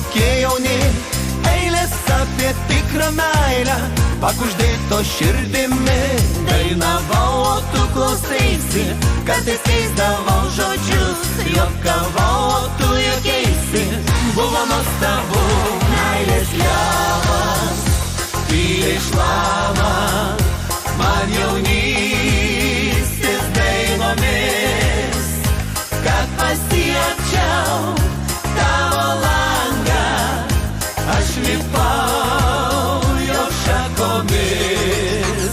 tokie jauni, eilės apie tikrą meilę, pakuždėto širdimi. Dainavau, o tu klausaisi, kartais keisdavau žodžius, juokavau, o tu juokeisi. Buvo nuostabu, meilės javas, tyliai šlama, man jaunystės dainomis, kad pasiekčiau tavo langą, aš lipau jo šakomis.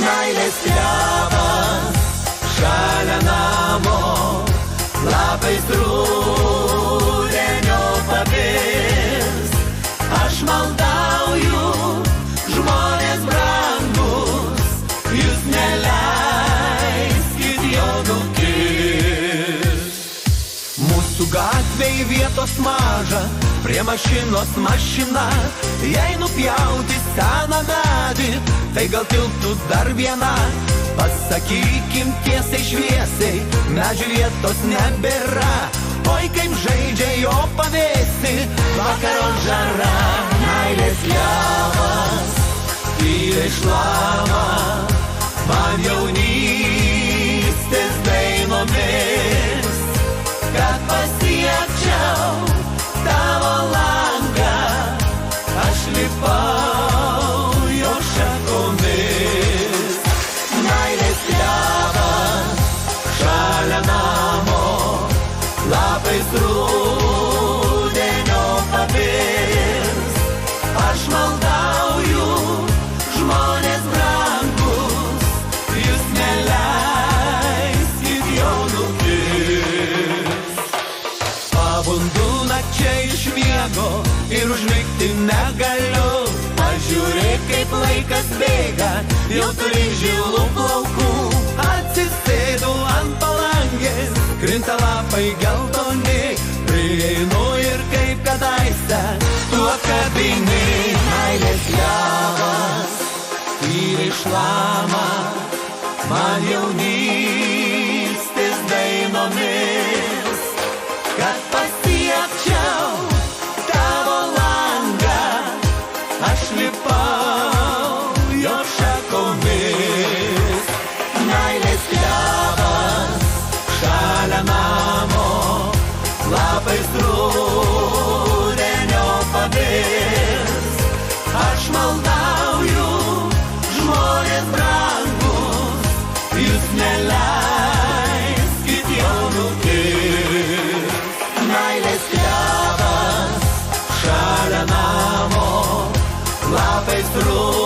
Meilės javas, šalia namo, lapais rudenio pavirs. Aš maldauju, žmonės brangus, jūs neleiskit jo nukirst. Mūsų gatvėj vietos maža, prie mašinos mašina, jei nupjauti seną medį, tai gal tilptų dar viena. Pasakykim tiesiai šviesiai, medžių vietos nebėra, oi kaip žaidžia jo pavėsi, vakaro žara. Meilės javas, tyliai šlama, man jaunystės dainomis, kad pasiekčiau tavo langą, aš lipau jo šakomis. Meilės javas, šalia namo, lapais rudenio pavirs. Aš maldauju, žmonės brangus, jūs neleiskit jo nukirst. Pabundu nakčia iš miego ir užmigti negaliu. Pažiūrėk, kaip laikas bėga, jau turi žilų plaukų. Atsisėdu ant palangės, krinta lapai geltoni, prieinu ir kaip kadaise tu apkabini. Meilės javas, tyliai šlama, man jaunystės dainomis, kad pasiekčiau tavo langą, aš lipau jo šakomis. Meilės javas, šalia namo, lapais rudenio pavirs. Aš maldauju, žmonės brangus, jūs neleiskit jo nukirst. Meilės javas, šalia namo, lapais rudenio